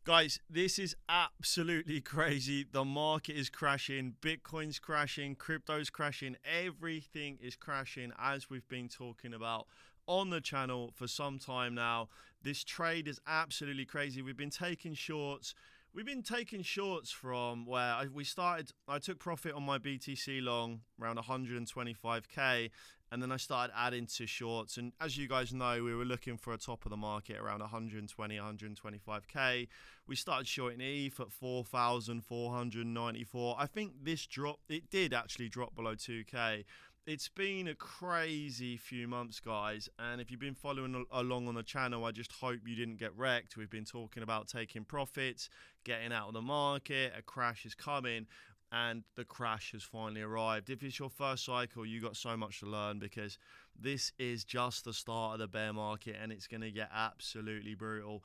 Guys, this is absolutely crazy. The market is crashing, Bitcoin's crashing, crypto's crashing, everything is crashing as we've been talking about on the channel for some time now. This trade is absolutely crazy. We've been taking shorts. We've been taking shorts from where we started. I took profit on my BTC long around 125k, and then I started adding to shorts. And as you guys know, we were looking for a top of the market around 120, 125k. We started shorting ETH at 4,494. I think this drop, it did actually drop below 2k. It's been a crazy few months, guys, and if you've been following along on the channel, I just hope you didn't get wrecked. We've been talking about taking profits, getting out of the market, a crash is coming, and the crash has finally arrived. If it's your first cycle, you got so much to learn, because this is just the start of the bear market, and it's going to get absolutely brutal.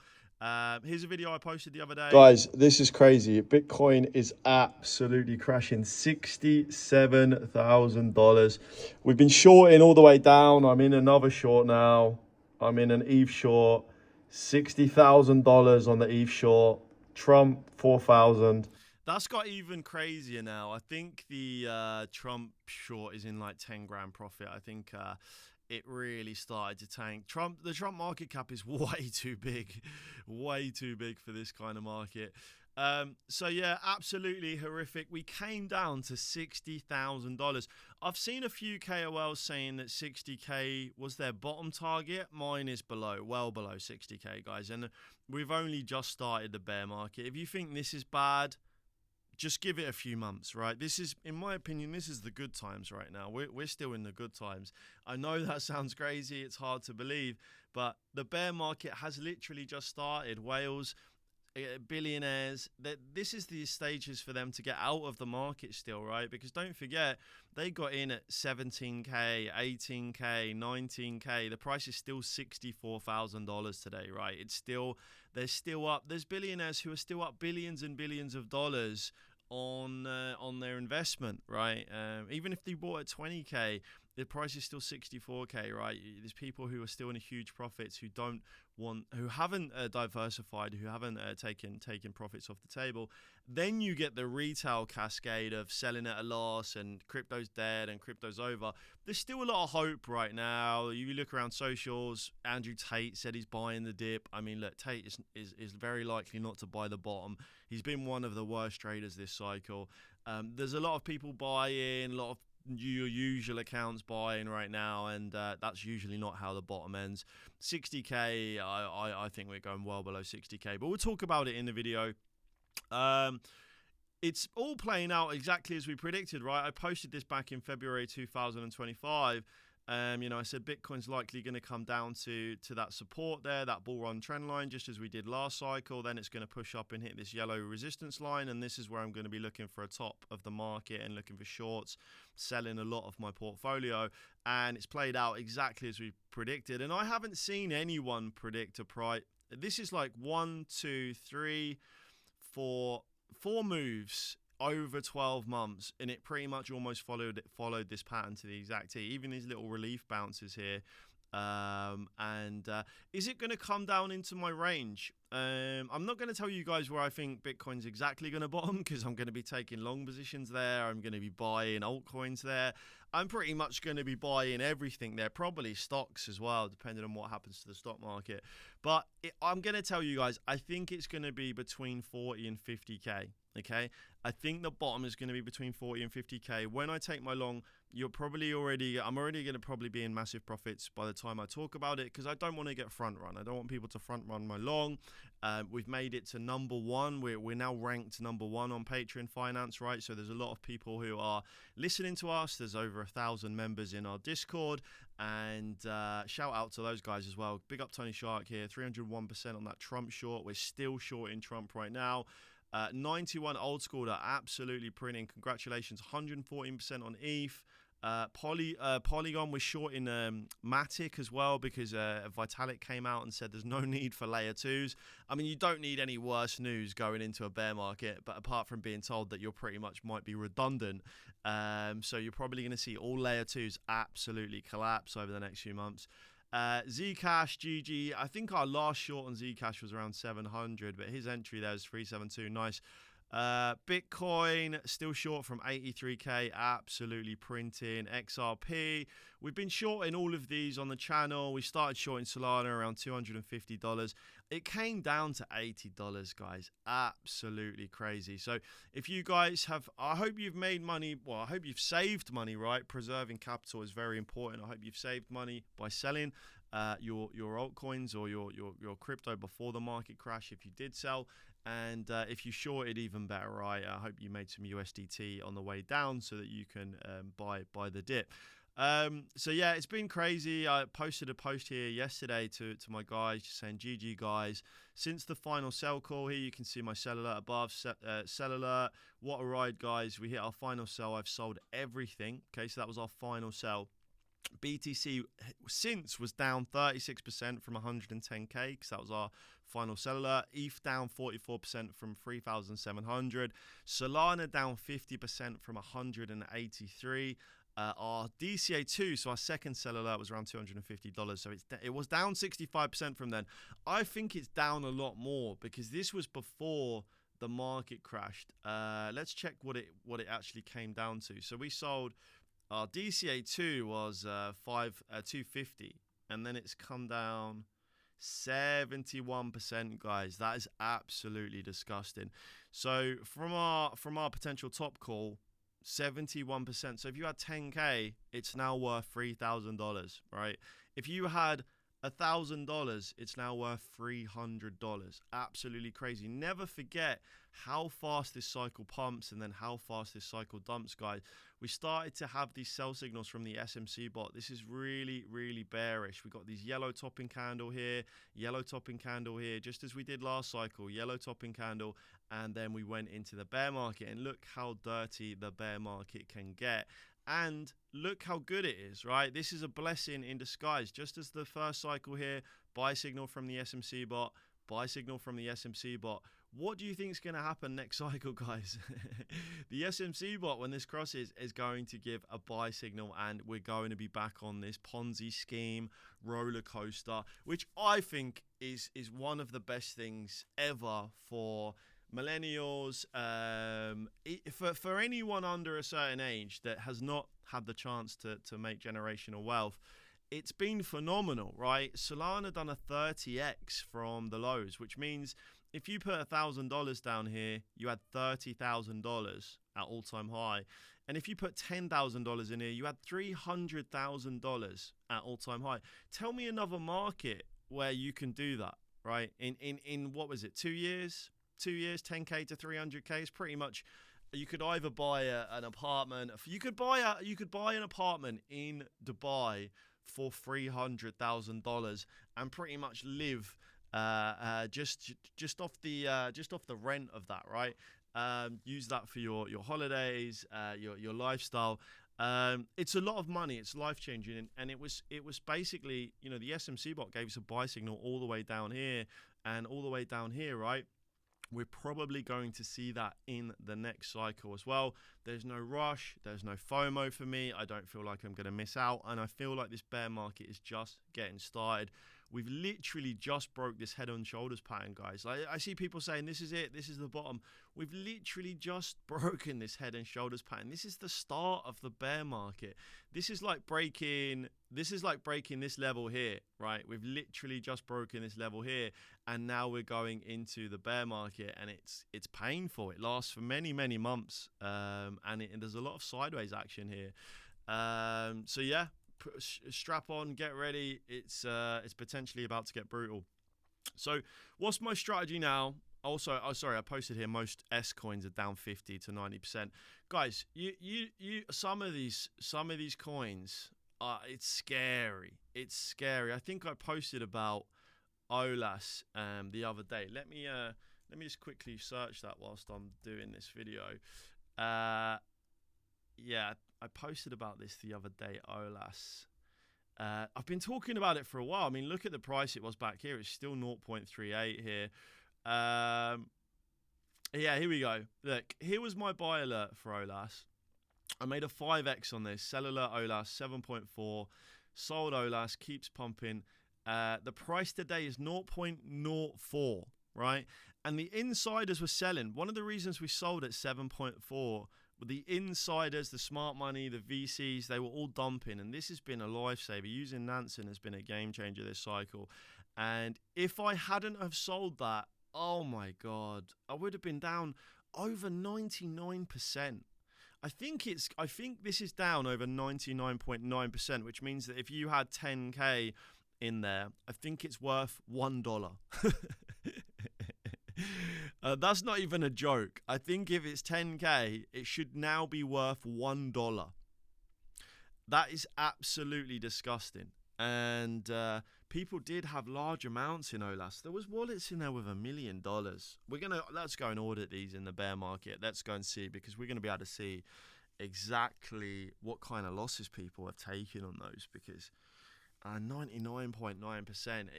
Here's a video I posted the other day. Guys, this is crazy. Bitcoin is absolutely crashing. $67,000. We've been shorting all the way down. I'm in another short now. I'm in an ETH short. $60,000 on the ETH short. Trump, 4,000. That's got even crazier now. I think the Trump short is in like 10 grand profit. I think it really started to tank. The Trump market cap is way too big for this kind of market. So yeah, absolutely horrific. We came down to $60,000. I've seen a few KOLs saying that 60k was their bottom target. Mine is well below 60k, guys. And we've only just started the bear market. If you think this is bad, just give it a few months, right? This is, in my opinion, this is the good times right now. We're still in the good times. I know that sounds crazy. It's hard to believe, but the bear market has literally just started. Whales, billionaires, this is the stages for them to get out of the market still, right? Because don't forget, they got in at 17k, 18k, 19k. The price is still $64,000 today, right? They're still up. There's billionaires who are still up billions and billions of dollars on their investment, right? Even if they bought at 20k, the price is still 64k, right? There's people who are still in huge profits, who haven't diversified, who haven't taken profits off the table. Then you get the retail cascade of selling at a loss and crypto's dead and crypto's over. There's still a lot of hope right now. You look around socials, Andrew Tate said he's buying the dip. I mean, look, Tate is very likely not to buy the bottom. He's been one of the worst traders this cycle. There's a lot of people buying, a lot of your usual accounts buying right now, and that's usually not how the bottom ends. 60k, I think we're going well below 60k, but we'll talk about it in the video. It's all playing out exactly as we predicted, right? I posted this back in February 2025. I said Bitcoin's likely going to come down to that support there, that bull run trend line, just as we did last cycle. Then it's going to push up and hit this yellow resistance line, and this is where I'm going to be looking for a top of the market and looking for shorts, selling a lot of my portfolio. And it's played out exactly as we predicted, and I haven't seen anyone predict a price. This is like 1, 2, 3, 4 moves over 12 months, and it pretty much almost followed this pattern to the exact T. Even these little relief bounces here. Is it going to come down into my range? I'm not going to tell you guys where I think Bitcoin's exactly going to bottom, because I'm going to be taking long positions there. I'm going to be buying altcoins there. I'm pretty much going to be buying everything there, probably stocks as well, depending on what happens to the stock market. But I'm going to tell you guys, I think it's going to be between 40 and 50k. Okay, I think the bottom is going to be between 40 and 50k. When I take my long, I'm already going to probably be in massive profits by the time I talk about it, because I don't want to get front run. I don't want people to front run my long. We've made it to number one. We're now ranked number one on Patreon Finance, right? So there's a lot of people who are listening to us. There's over 1,000 members in our Discord, and shout out to those guys as well. Big up Tony Shark here, 301% on that Trump short. We're still shorting Trump right now. 91 old school are absolutely printing. Congratulations, 114% on ETH. Polygon was short in Matic as well, because Vitalik came out and said there's no need for layer 2s. I mean, you don't need any worse news going into a bear market, but apart from being told that you're pretty much might be redundant. So you're probably going to see all layer 2s absolutely collapse over the next few months. Zcash, GG. I think our last short on Zcash was around 700, but his entry there is 372. Nice. Bitcoin still short from 83k, absolutely printing. XRP, we've been shorting all of these on the channel. We started shorting Solana around $250. It came down to $80, guys. Absolutely crazy. So if you guys have, I hope you've made money. Well, I hope you've saved money, right? Preserving capital is very important. I hope you've saved money by selling your altcoins or your crypto before the market crash if you did sell. And if you shorted, even better, right? I hope you made some USDT on the way down so that you can buy the dip. So yeah, it's been crazy. I posted a post here yesterday to my guys just saying, GG guys, since the final sell call here, you can see my sell alert above, sell alert. What a ride, guys. We hit our final sell. I've sold everything. Okay, so that was our final sell. BTC since was down 36% from 110k because that was our final sell alert. ETH down 44% from 3,700. Solana down 50% from 183. Our DCA2, so our second sell alert, was around $250. So it was down 65% from then. I think it's down a lot more because this was before the market crashed. Let's check what it actually came down to. So we sold. Our DCA2 was 250, and then it's come down 71%, guys. That is absolutely disgusting. So from our potential top call, 71%. So if you had 10k, it's now worth $3,000, right? If you had $1,000, it's now worth $300. Absolutely crazy. Never forget how fast this cycle pumps and then how fast this cycle dumps, guys. We started to have these sell signals from the SMC bot. This is really, really bearish. We got these yellow topping candle here, yellow topping candle here, just as we did last cycle, yellow topping candle, and then we went into the bear market. And look how dirty the bear market can get. And look how good it is, right? This is a blessing in disguise. Just as the first cycle here, buy signal from the SMC bot, buy signal from the SMC bot. What do you think is going to happen next cycle, guys? The SMC bot, when this crosses, is going to give a buy signal, and we're going to be back on this Ponzi scheme roller coaster, which I think is one of the best things ever for millennials, for anyone under a certain age that has not had the chance to make generational wealth. It's been phenomenal, right? Solana done a 30x from the lows, which means if you put $1,000 down here, you had $30,000 at all-time high. And if you put $10,000 in here, you had $300,000 at all-time high. Tell me another market where you can do that, right? In what was it, 2 years? 2 years, 10k to 300k is pretty much. You could either buy an apartment. You could buy an apartment in Dubai for $300,000 and pretty much live just off the rent of that, right? Use that for your holidays, your lifestyle. It's a lot of money. It's life changing, and it was basically, you know, the SMC bot gave us a buy signal all the way down here and all the way down here, right? We're probably going to see that in the next cycle as well. There's no rush. There's no FOMO for me. I don't feel like I'm going to miss out. And I feel like this bear market is just getting started. We've literally just broke this head and shoulders pattern, guys. Like, I see people saying this is it, this is the bottom. We've literally just broken this head and shoulders pattern. This is the start of the bear market. This is like breaking this level here, right? We've literally just broken this level here, and now we're going into the bear market, and it's painful. It lasts for many, many months, and there's a lot of sideways action here. So yeah. Strap on, get ready. It's potentially about to get brutal. So what's my strategy now? Also, I posted here most S coins are down 50 to 90%. Guys, you some of these coins it's scary. It's scary. I think I posted about OLAS the other day. Let me just quickly search that whilst I'm doing this video. Yeah, I posted about this the other day, OLAS. I've been talking about it for a while. I mean, look at the price it was back here. It's still 0.38 here. Yeah, here we go. Look, here was my buy alert for OLAS. I made a 5x on this. Sell alert OLAS, 7.4. sold Olas, keeps pumping. The price today is 0.04, right? And the insiders were selling. One of the reasons we sold at 7.4, the insiders, the smart money, the VCs, they were all dumping. And this has been a lifesaver. Using Nansen has been a game changer this cycle. And if I hadn't have sold that, oh my God, I would have been down over 99%. I think this is down over 99.9%, which means that if you had 10K in there, I think it's worth $1. That's not even a joke. I think if it's 10K, it should now be worth $1. That is absolutely disgusting. And people did have large amounts in Olas. There was wallets in there with $1 million. Let's go and audit these in the bear market. Let's go and see, because we're going to be able to see exactly what kind of losses people have taken on those, because 99.9%,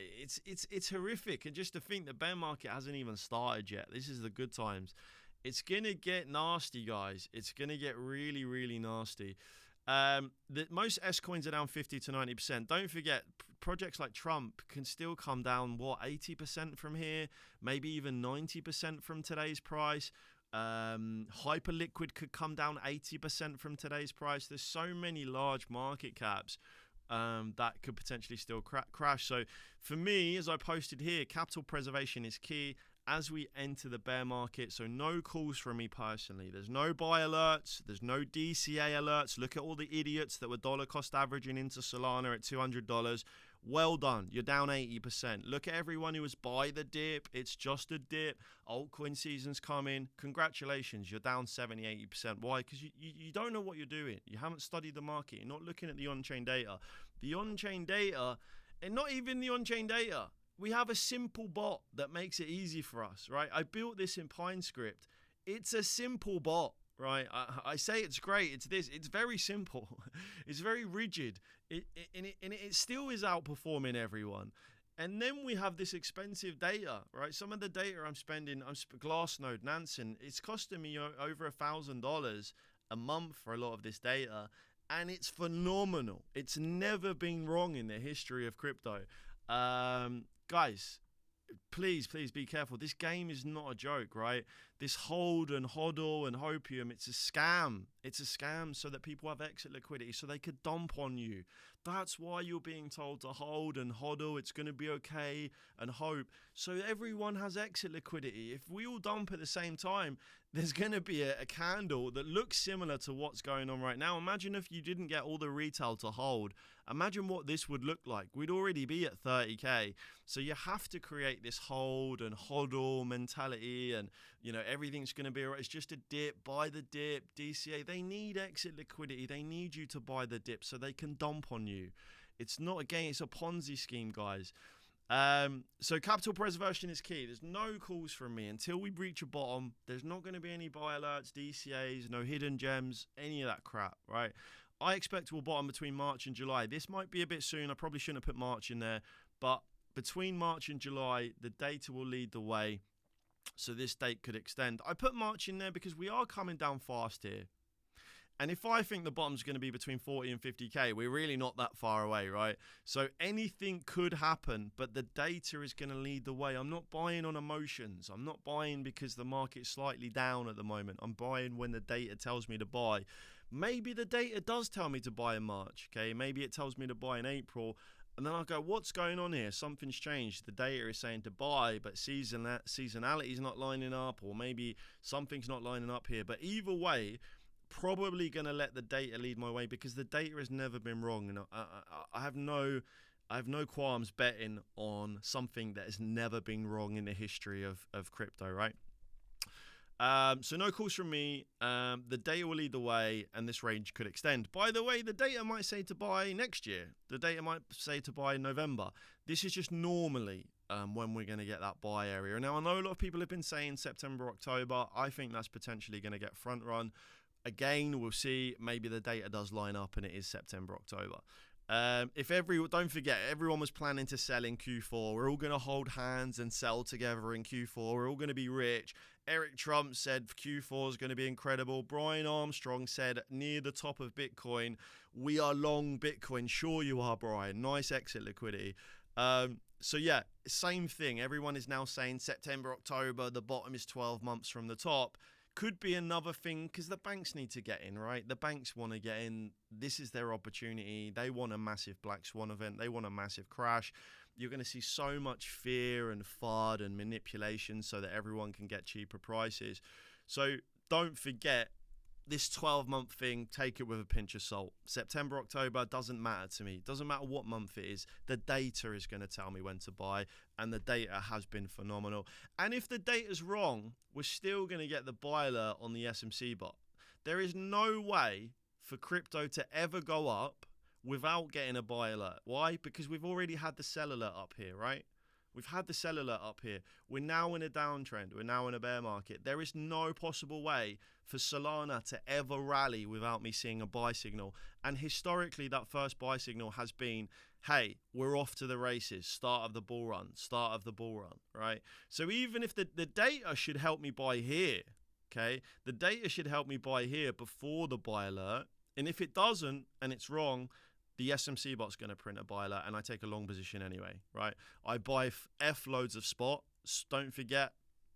it's horrific. And just to think the bear market hasn't even started yet. This is the good times. It's going to get nasty, guys. It's going to get really, really nasty. Most S coins are down 50 to 90%. Don't forget, projects like Trump can still come down 80% from here, maybe even 90% from today's price. Hyperliquid could come down 80% from today's price. There's so many large market caps that could potentially still crash. So for me, as I posted here, capital preservation is key as we enter the bear market. So no calls from me personally. There's no buy alerts. There's no DCA alerts. Look at all the idiots that were dollar cost averaging into Solana at $200. Well done. You're down 80%. Look at everyone who was buy the dip. It's just a dip. Altcoin season's coming. Congratulations. You're down 70, 80%. Why? Because you don't know what you're doing. You haven't studied the market. You're not looking at the on-chain data. The on-chain data, and not even the on-chain data. We have a simple bot that makes it easy for us, right? I built this in PineScript. It's a simple bot, right? I say it's great. It's this. It's very simple. It's very rigid. It still is outperforming everyone. And then we have this expensive data, right? Some of the data I'm spending, Glassnode, Nansen, it's costing me over $1,000 a month for a lot of this data. And it's phenomenal. It's never been wrong in the history of crypto. Guys, please be careful. This game is not a joke, right? This hold and hodl and hopium, it's a scam. It's a scam so that people have exit liquidity so they could dump on you. That's why you're being told to hold and hodl. It's going to be okay and hope. So everyone has exit liquidity. If we all dump at the same time, there's going to be a candle that looks similar to what's going on right now. Imagine if you didn't get all the retail to hold. Imagine what this would look like. We'd already be at 30K. So you have to create this hold and hodl mentality, and everything's going to be all right. It's just a dip. Buy the dip. DCA, they need exit liquidity. They need you to buy the dip so they can dump on you. It's not a game. It's a Ponzi scheme, guys. So capital preservation is key. There's no calls from me until we reach a bottom. There's not going to be any buy alerts, DCAs, no hidden gems, any of that crap, right? I expect we'll bottom between March and July. This might be a bit soon. I probably shouldn't have put March in there, but between March and July, the data will lead the way. So this date could extend. I put March in there because we are coming down fast here. And if I think the bottom's going to be between 40 and 50K, we're really not that far away, right? So anything could happen, but the data is going to lead the way. I'm not buying on emotions. I'm not buying because the market's slightly down at the moment. I'm buying when the data tells me to buy. Maybe the data does tell me to buy in March, okay? Maybe it tells me to buy in April. And then I'll go, what's going on here? Something's changed. The data is saying to buy, but seasonality is not lining up, or maybe something's not lining up here. But either way, probably going to let the data lead my way, because the data has never been wrong. And I have no qualms betting on something that has never been wrong in the history of crypto, right? So no calls from me. The data will lead the way, and this range could extend. By the way, the data might say to buy next year. The data might say to buy in November. This is just normally when we're going to get that buy area. Now, I know a lot of people have been saying September, October. I think that's potentially going to get front run. Again, we'll see. Maybe the data does line up and it is September, October. Don't forget, everyone was planning to sell in Q4. We're all going to hold hands and sell together in Q4. We're all going to be rich. Eric Trump said Q4 is going to be incredible. Brian Armstrong said near the top of Bitcoin, we are long Bitcoin. Sure you are, Brian. Nice exit liquidity. So yeah, same thing. Everyone is now saying September, October, the bottom is 12 months from the top. Could be another thing because the banks need to get in, right? The banks want to get in. This is their opportunity. They want a massive black swan event. They want a massive crash. You're going to see so much fear and FUD and manipulation so that everyone can get cheaper prices. So don't forget, this 12-month thing, take it with a pinch of salt. September, October, doesn't matter to me. Doesn't matter what month it is. The data is going to tell me when to buy, and the data has been phenomenal. And if the data's wrong, we're still going to get the buy alert on the SMC bot. There is no way for crypto to ever go up without getting a buy alert. Why? Because we've already had the sell alert up here, right? We've had the sell alert up here. We're now in a downtrend. We're now in a bear market. There is no possible way for Solana to ever rally without me seeing a buy signal. And historically, that first buy signal has been, hey, we're off to the races. Start of the bull run, right? So even if the data should help me buy here, okay? The data should help me buy here before the buy alert. And if it doesn't and it's wrong, the SMC bot's going to print a buy alert, and I take a long position anyway, right? I buy F loads of spot. Don't forget,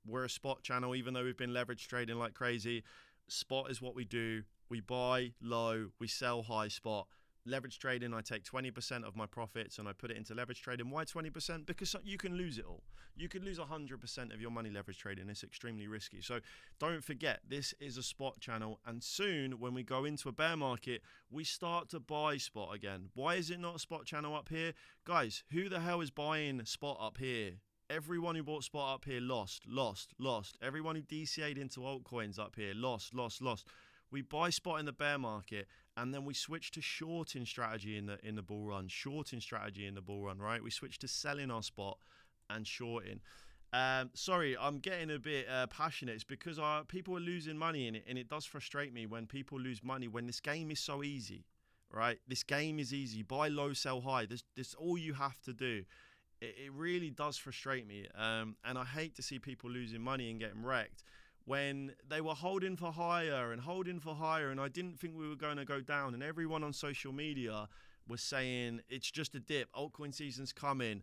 we're a spot channel, even though we've been leverage trading like crazy. Spot is what we do. We buy low, we sell high spot. Leverage trading, I take 20% of my profits and I put it into leverage trading. Why 20%? Because you can lose it all. You could lose 100% of your money leverage trading. It's extremely risky. So don't forget, this is a spot channel. And soon, when we go into a bear market, we start to buy spot again. Why is it not a spot channel up here? Guys, who the hell is buying spot up here? Everyone who bought spot up here lost. Everyone who DCA'd into altcoins up here lost. We buy spot in the bear market, and then we switch to shorting strategy in the bull run. Right? We switch to selling our spot and shorting. Sorry, I'm getting a bit passionate. It's because people are losing money in it, and it does frustrate me when people lose money when this game is so easy, right? This game is easy. Buy low, sell high. This all you have to do. It really does frustrate me, and I hate to see people losing money and getting wrecked when they were holding for higher, and I didn't think we were going to go down, and everyone on social media was saying it's just a dip, altcoin season's coming,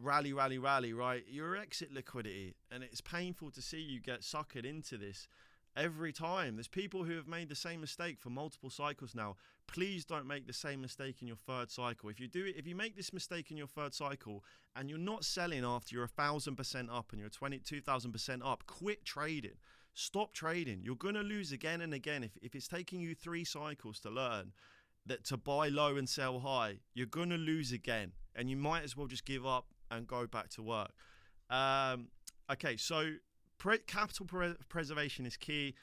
rally, right? Your exit liquidity, and it's painful to see you get suckered into this every time. There's people who have made the same mistake for multiple cycles now. Please don't make the same mistake in your third cycle. If you make this mistake in your third cycle and you're not selling after you're 1,000% up and you're 2,000% up, quit trading. Stop trading. You're going to lose again and again. If it's taking you 3 cycles to learn that to buy low and sell high, you're going to lose again, and you might as well just give up and go back to work. Okay, so capital preservation is key.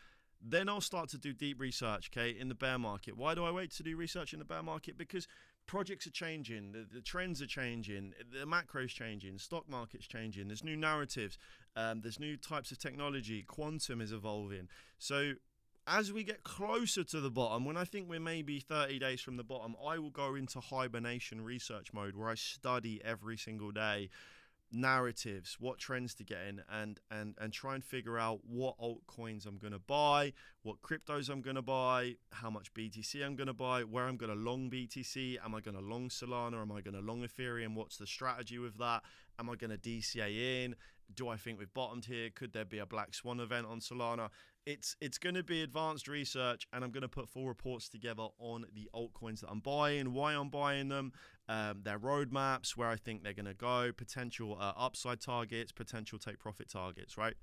Then I'll start to do deep research, okay, in the bear market. Why do I wait to do research in the bear market? Because projects are changing, the trends are changing, the macro's changing, stock market's changing, there's new narratives, there's new types of technology, quantum is evolving. So as we get closer to the bottom, when I think we're maybe 30 days from the bottom, I will go into hibernation research mode where I study every single day narratives, what trends to get in, and try and figure out what altcoins I'm going to buy, what cryptos I'm going to buy, how much BTC I'm going to buy, where I'm going to long BTC, am I going to long Solana, am I going to long Ethereum, what's the strategy with that, am I going to DCA in, do I think we've bottomed here, could there be a black swan event on Solana? It's going to be advanced research, and I'm going to put full reports together on the altcoins that I'm buying, why I'm buying them, their roadmaps, where I think they're going to go, potential upside targets, potential take profit targets, right?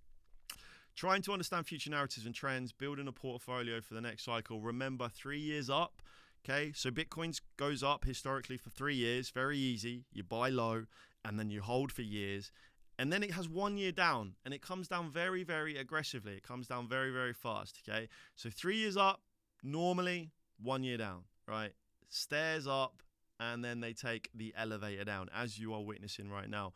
Trying to understand future narratives and trends, building a portfolio for the next cycle. Remember, 3 years up, okay? So Bitcoin goes up historically for 3 years, very easy. You buy low, and then you hold for years. And then it has 1 year down, and it comes down very, very aggressively. It comes down very, very fast, okay? So 3 years up, normally 1 year down, right? Stairs up, and then they take the elevator down, as you are witnessing right now.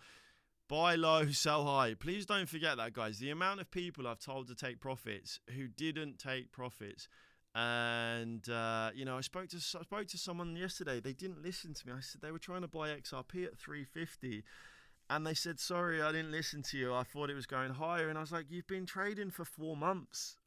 Buy low, sell high. Please don't forget that, guys. The amount of people I've told to take profits who didn't take profits, And I spoke to someone yesterday. They didn't listen to me. I said they were trying to buy XRP at 350, and they said, sorry, I didn't listen to you. I thought it was going higher. And I was like, you've been trading for 4 months.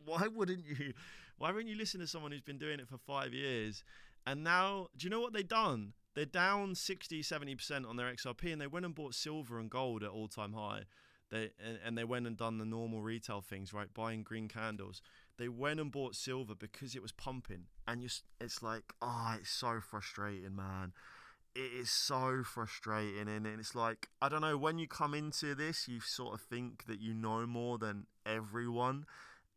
Why wouldn't you? Why wouldn't you listen to someone who's been doing it for 5 years? And now, do you know what they've done? They're down 60, 70% on their XRP, and they went and bought silver and gold at all-time high. They went and done the normal retail things, right? Buying green candles. They went and bought silver because it was pumping. And it's like, it's so frustrating, man. It is so frustrating, and it's like, I don't know, when you come into this, you sort of think that you know more than everyone,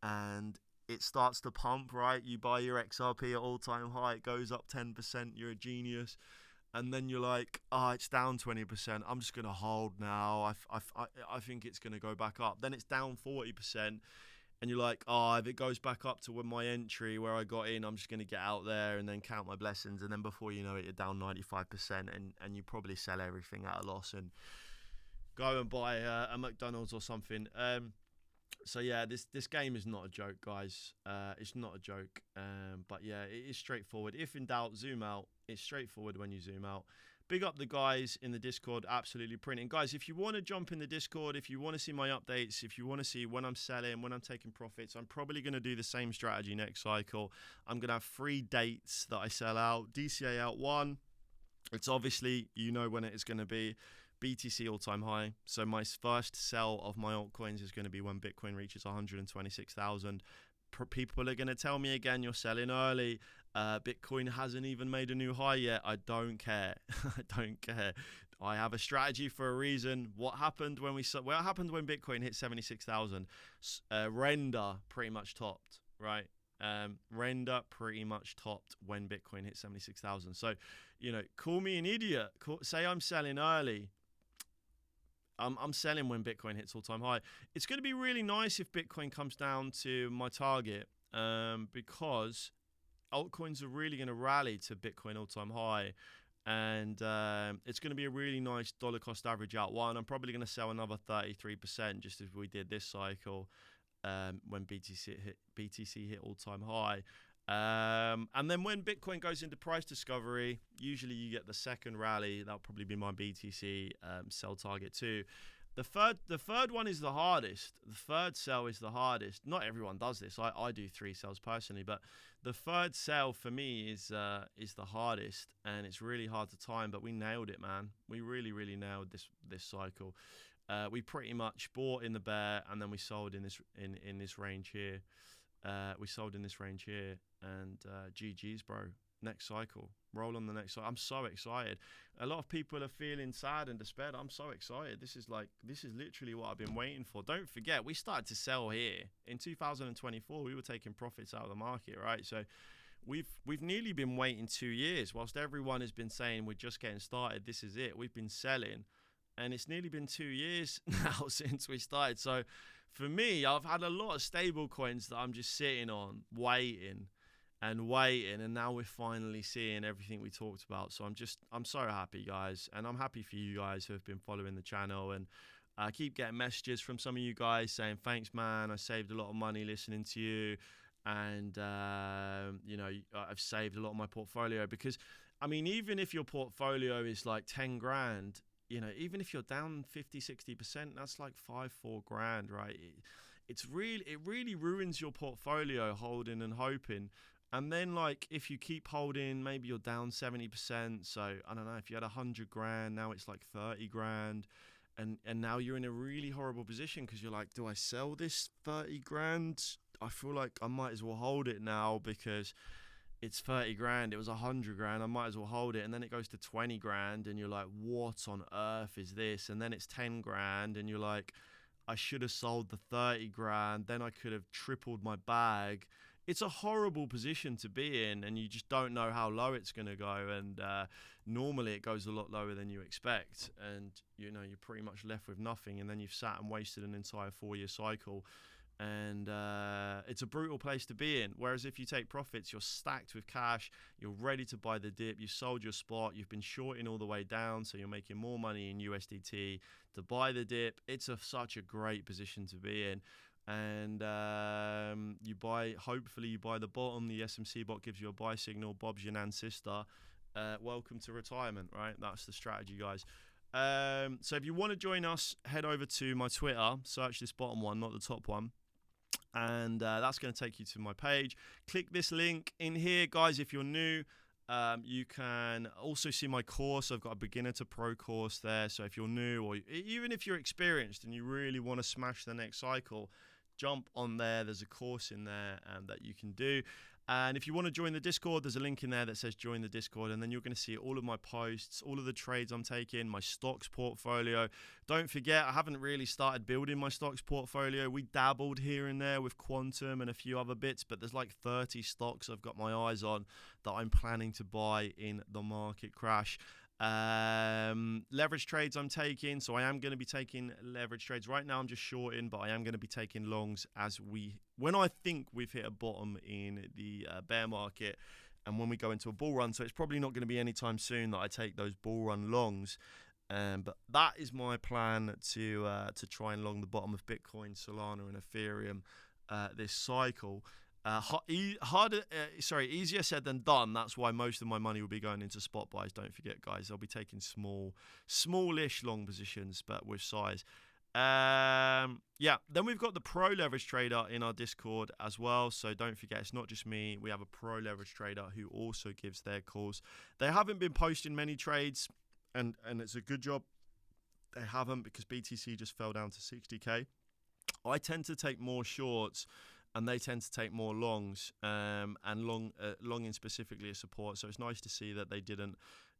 and it starts to pump, right? You buy your XRP at all-time high, it goes up 10%, you're a genius, and then you're like, it's down 20%, I'm just going to hold now, I think it's going to go back up. Then it's down 40%, and you're like, if it goes back up to my entry where I got in, I'm just going to get out there and then count my blessings. And then before you know it, you're down 95%, and you probably sell everything at a loss and go and buy a McDonald's or something. So yeah, this game is not a joke, guys. It's not a joke. But yeah, it is straightforward. If in doubt, zoom out. It's straightforward when you zoom out. Big up the guys in the Discord, absolutely printing. Guys, if you want to jump in the Discord, if you want to see my updates, if you want to see when I'm selling, when I'm taking profits, I'm probably going to do the same strategy next cycle. I'm going to have 3 dates that I sell out. DCA out 1. It's obviously, you know when it is going to be. BTC all-time high. So my first sell of my altcoins is going to be when Bitcoin reaches 126,000. People are going to tell me again, you're selling early. Bitcoin hasn't even made a new high yet. I don't care. I don't care. I have a strategy for a reason. What happened when Bitcoin hit 76,000? Render pretty much topped, right? Render pretty much topped when Bitcoin hit 76,000. So, call me an idiot. Say I'm selling early. I'm selling when Bitcoin hits all-time high. It's going to be really nice if Bitcoin comes down to my target, because altcoins are really going to rally to Bitcoin all-time high, and it's going to be a really nice dollar cost average out 1. I'm probably going to sell another 33%, just as we did this cycle, when BTC hit all-time high. And then when Bitcoin goes into price discovery, usually you get the second rally. That'll probably be my BTC sell target too. The third one is the hardest. The third sell is the hardest. Not everyone does this. I do 3 sells personally, but the third sell for me is the hardest, and it's really hard to time. But we nailed it, man. We really, really nailed this cycle. We pretty much bought in the bear, and then we sold in this range here. We sold in this range here, and GG's, bro. Next cycle, roll on the next cycle. I'm so excited. A lot of people are feeling sad and despaired. I'm so excited. This is literally what I've been waiting for. Don't forget, we started to sell here in 2024. We were taking profits out of the market, right? So we've nearly been waiting 2 years. Whilst everyone has been saying we're just getting started, this is it. We've been selling, and it's nearly been 2 years now since we started. So for me, I've had a lot of stable coins that I'm just sitting on, waiting, and now we're finally seeing everything we talked about. So I'm so happy, guys, and I'm happy for you guys who have been following the channel, and I keep getting messages from some of you guys saying, thanks, man, I saved a lot of money listening to you, and I've saved a lot of my portfolio. Because I mean, even if your portfolio is like 10 grand, even if you're down 50, 60%, that's like 4 grand, right? It really ruins your portfolio holding and hoping. And then, like, if you keep holding, maybe you're down 70%. So I don't know, if you had 100 grand, now it's like 30 grand. And now you're in a really horrible position, because you're like, do I sell this 30 grand? I feel like I might as well hold it now, because it's 30 grand. It was 100 grand. I might as well hold it. And then it goes to 20 grand, and you're like, what on earth is this? And then it's 10 grand, and you're like, I should have sold the 30 grand. Then I could have tripled my bag. It's a horrible position to be in, and you just don't know how low it's going to go. And normally it goes a lot lower than you expect, and you're pretty much left with nothing. And then you've sat and wasted an entire 4-year cycle And it's a brutal place to be in. Whereas if you take profits, you're stacked with cash, you're ready to buy the dip, you sold your spot, you've been shorting all the way down, so you're making more money in USDT to buy the dip. It's such a great position to be in. And hopefully you buy the bottom, the SMC bot gives you a buy signal, Bob's your Nan's sister. Welcome to retirement, right? That's the strategy, guys. So if you want to join us, head over to my Twitter, search this bottom one, not the top one. And that's going to take you to my page. Click this link in here, guys. If you're new, you can also see my course. I've got a beginner to pro course there. So if you're new, or even if you're experienced and you really want to smash the next cycle, jump on there. There's a course in there that you can do. And if you want to join the Discord, there's a link in there that says join the Discord, and then you're going to see all of my posts, all of the trades I'm taking, my stocks portfolio. Don't forget, I haven't really started building my stocks portfolio. We dabbled here and there with quantum and a few other bits, but there's like 30 stocks I've got my eyes on that I'm planning to buy in the market crash. Leverage trades I'm taking, so I am going to be taking leverage trades. Right now I'm just shorting, but I am going to be taking longs when I think we've hit a bottom in the bear market, and when we go into a bull run. So it's probably not going to be anytime soon that I take those bull run longs, but that is my plan to try and long the bottom of Bitcoin, Solana and Ethereum this cycle. Easier said than done. That's why most of my money will be going into spot buys. Don't forget, guys, I'll be taking smallish long positions, but with size. Then we've got the pro leverage trader in our Discord as well. So don't forget, it's not just me. We have a pro leverage trader who also gives their calls. They haven't been posting many trades, and it's a good job they haven't, because BTC just fell down to 60k. I tend to take more shorts, and they tend to take more longs, and longing specifically a support. So it's nice to see that they didn't,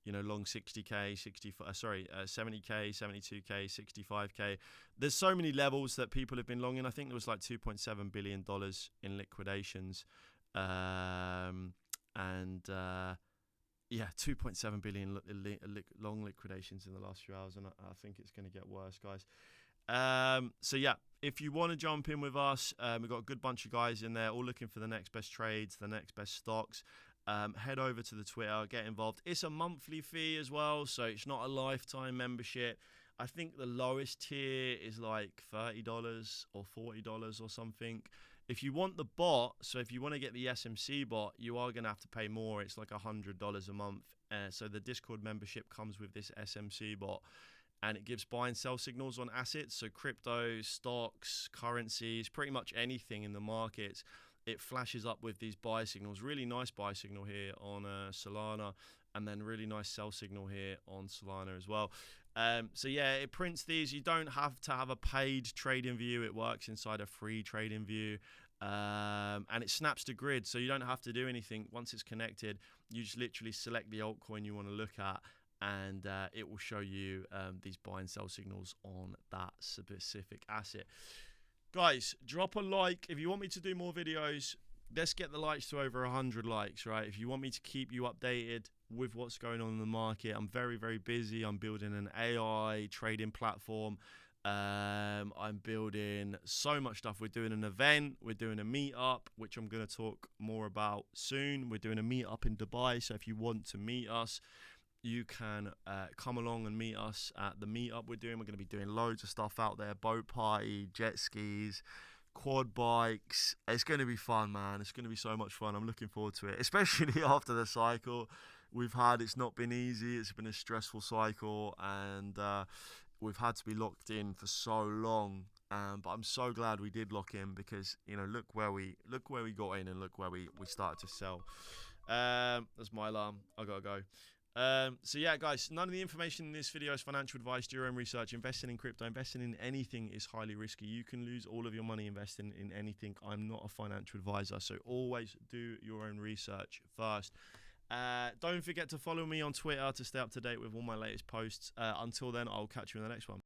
long 60k, 70k, 72k, 65k. There's so many levels that people have been longing. I think there was like $2.7 billion in liquidations, 2.7 billion long liquidations in the last few hours, and I think it's going to get worse, guys. If you want to jump in with us, we've got a good bunch of guys in there, all looking for the next best trades, the next best stocks. Head over to the Twitter, get involved. It's a monthly fee as well, so it's not a lifetime membership. I think the lowest tier is like $30 or $40 or something. If you want the bot, so if you want to get the SMC bot, you are going to have to pay more. It's like $100 a month. So the Discord membership comes with this SMC bot, and it gives buy and sell signals on assets, so crypto, stocks, currencies, pretty much anything in the markets. It flashes up with these buy signals. Really nice buy signal here on Solana, and then really nice sell signal here on Solana as well. It prints these. You don't have to have a paid trading view. It works inside a free trading view. And it snaps to grid, so you don't have to do anything. Once it's connected, you just literally select the altcoin you want to look at, and it will show you these buy and sell signals on that specific asset. Guys, drop a like if you want me to do more videos. Let's get the likes to over 100 likes, right? If you want me to keep you updated with what's going on in the market, I'm very, very busy. I'm building an AI trading platform. I'm building so much stuff. We're doing an event. We're doing a meetup, which I'm going to talk more about soon. We're doing a meetup in Dubai. So if you want to meet us, you can come along and meet us at the meetup we're doing. We're going to be doing loads of stuff out there. Boat party, jet skis, quad bikes. It's going to be fun, man. It's going to be so much fun. I'm looking forward to it, especially after the cycle we've had. It's not been easy. It's been a stressful cycle, and we've had to be locked in for so long. But I'm so glad we did lock in, because look where we got in, and look where we started to sell. That's my alarm. I gotta go. Guys, none of the information in this video is financial advice. Do your own research. Investing in crypto, investing in anything is highly risky. You can lose all of your money investing in anything. I'm not a financial advisor, so always do your own research first. Don't forget to follow me on Twitter to stay up to date with all my latest posts. Until then, I'll catch you in the next one.